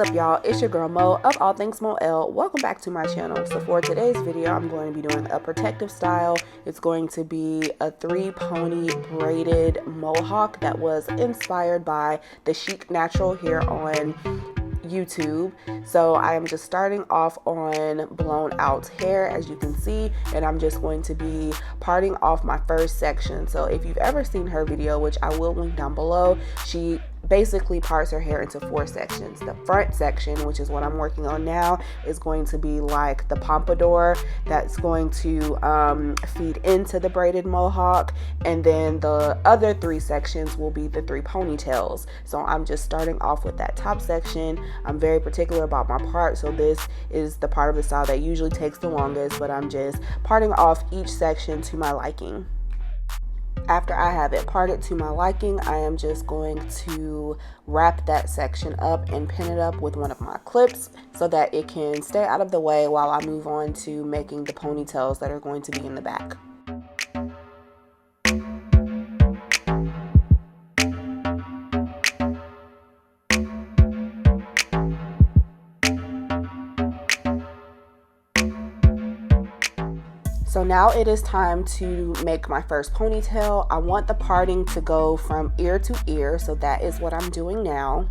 up, y'all? It's your girl Mo of All Things Mo L. Welcome back to my channel. So for today's video, I'm going to be doing a protective style. It's going to be a 3-pony braided mohawk that was inspired by TheChicNatural here on YouTube. So I am just starting off on blown out hair, as you can see, and I'm just going to be parting off my first section. So if you've ever seen her video, which I will link down below, she basically parts her hair into 4 sections. The front section, which is what I'm working on now, is going to be like the pompadour that's going to feed into the braided mohawk, and then the other 3 sections will be the 3 ponytails. So I'm just starting off with that top section. I'm very particular about my part, so this is the part of the style that usually takes the longest, but I'm just parting off each section to my liking. After I have it parted to my liking, I am just going to wrap that section up and pin it up with one of my clips so that it can stay out of the way while I move on to making the ponytails that are going to be in the back. So now it is time to make my first ponytail. I want the parting to go from ear to ear, so that is what I'm doing now.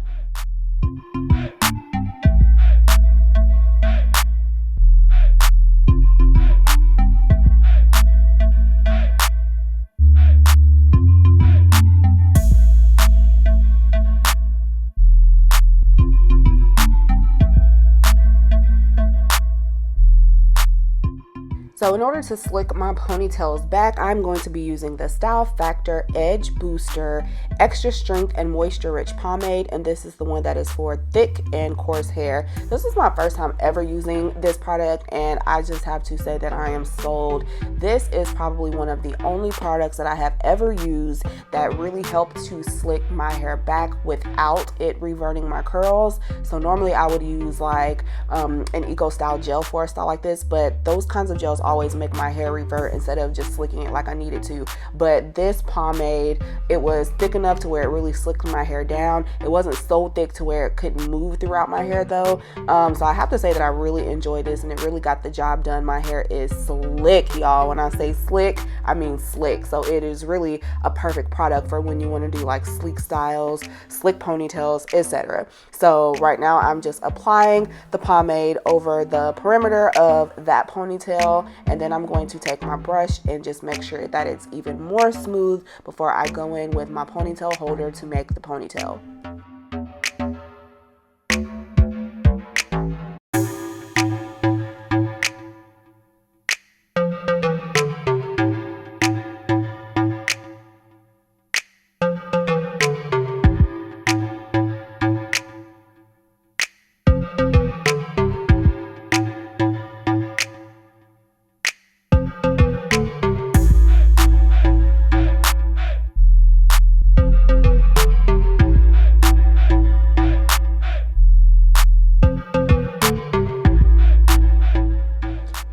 So in order to slick my ponytails back, I'm going to be using the Style Factor Edge Booster Extra Strength and Moisture Rich Pomade, and this is the one that is for thick and coarse hair. This is my first time ever using this product, and I just have to say that I am sold. This is probably one of the only products that I have ever used that really helped to slick my hair back without it reverting my curls. So normally I would use like an Eco Style gel for a style like this, but those kinds of gels always make my hair revert instead of just slicking it like I needed to. But this pomade, it was thick enough to where it really slicked my hair down. It wasn't so thick to where it couldn't move throughout my hair though. So I have to say that I really enjoyed this, and it really got the job done. My hair is slick, y'all. When I say slick, I mean slick. So it is really a perfect product for when you want to do like sleek styles, slick ponytails, etc. So right now I'm just applying the pomade over the perimeter of that ponytail, and then I'm going to take my brush and just make sure that it's even more smooth before I go in with my ponytail holder to make the ponytail.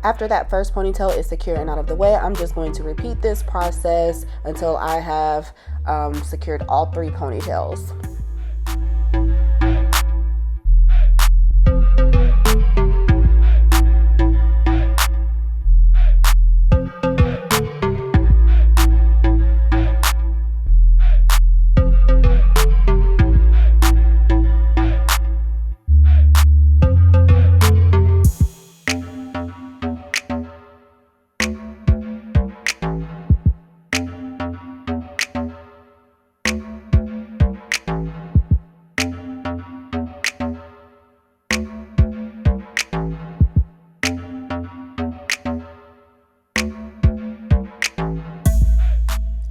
After that first ponytail is secure and out of the way, I'm just going to repeat this process until I have secured all 3 ponytails.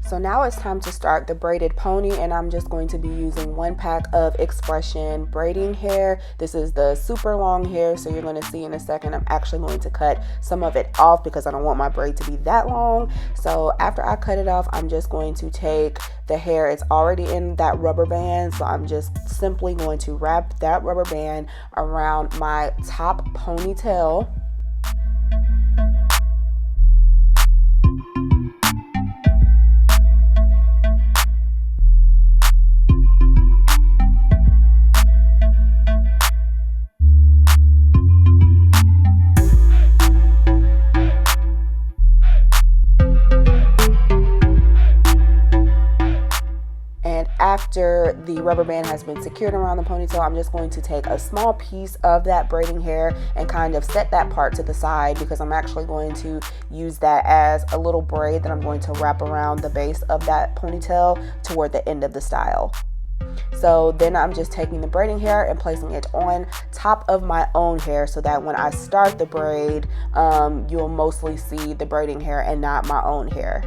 So now it's time to start the braided pony, and I'm just going to be using 1 pack of Expression braiding hair. This is the super long hair, so you're going to see in a second I'm actually going to cut some of it off because I don't want my braid to be that long. So after I cut it off, I'm just going to take the hair. It's already in that rubber band, so I'm just simply going to wrap that rubber band around my top ponytail. after the rubber band has been secured around the ponytail, I'm just going to take a small piece of that braiding hair and kind of set that part to the side, because I'm actually going to use that as a little braid that I'm going to wrap around the base of that ponytail toward the end of the style. So then I'm just taking the braiding hair and placing it on top of my own hair, so that when I start the braid, you'll mostly see the braiding hair and not my own hair.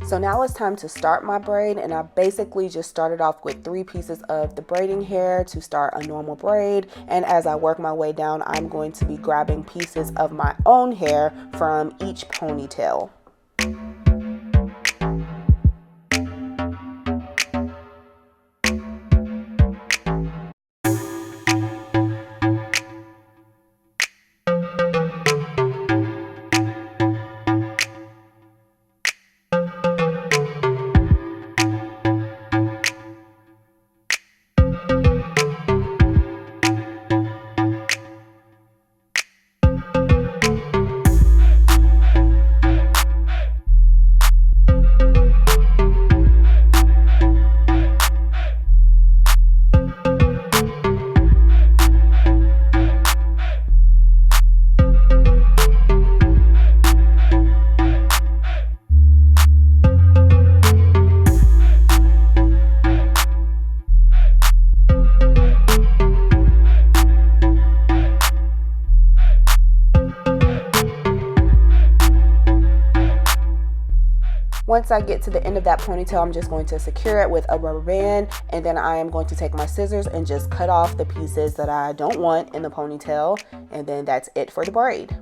So now it's time to start my braid, and I basically just started off with 3 pieces of the braiding hair to start a normal braid, and as I work my way down, I'm going to be grabbing pieces of my own hair from each ponytail. Once I get to the end of that ponytail, I'm just going to secure it with a rubber band, and then I am going to take my scissors and just cut off the pieces that I don't want in the ponytail, and then that's it for the braid.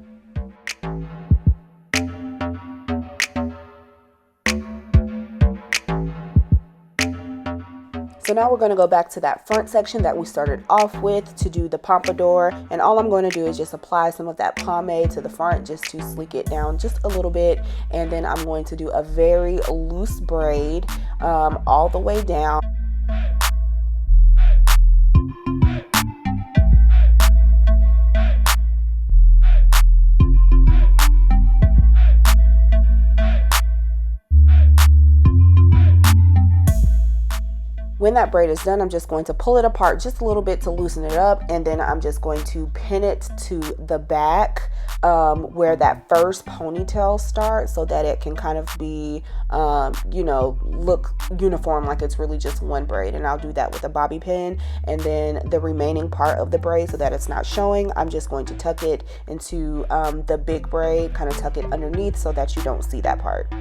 So now we're going to go back to that front section that we started off with to do the pompadour, and all I'm going to do is just apply some of that pomade to the front just to sleek it down just a little bit, and then I'm going to do a very loose braid all the way down. When that braid is done, I'm just going to pull it apart just a little bit to loosen it up, and then I'm just going to pin it to the back where that first ponytail starts, so that it can kind of be, you know, look uniform, like it's really just one braid. And I'll do that with a bobby pin, and then the remaining part of the braid, so that it's not showing, I'm just going to tuck it into the big braid, kind of tuck it underneath so that you don't see that part.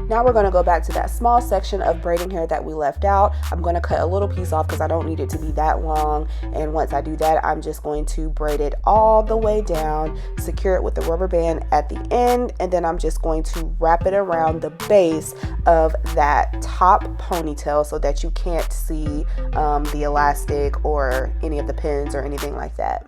Now we're going to go back to that small section of braiding hair that we left out. I'm going to cut a little piece off because I don't need it to be that long. And once I do that, I'm just going to braid it all the way down, secure it with the rubber band at the end, and then I'm just going to wrap it around the base of that top ponytail so that you can't see the elastic or any of the pins or anything like that.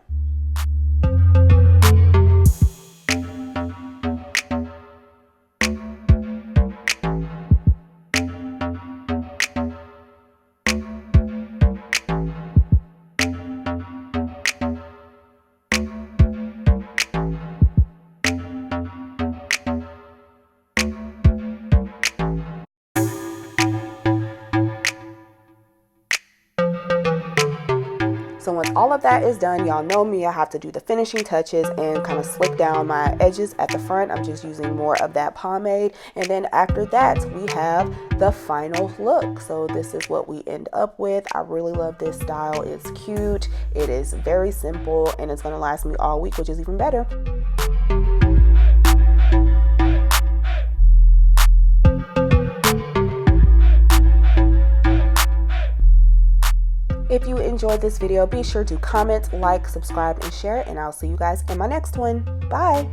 So once all of that is done, y'all know me, I have to do the finishing touches and kind of slick down my edges at the front. I'm just using more of that pomade. And then after that, we have the final look. So this is what we end up with. I really love this style. It's cute. It is very simple, and it's going to last me all week, which is even better. If you enjoyed this video, be sure to comment, like, subscribe, and share, and I'll see you guys in my next one. Bye!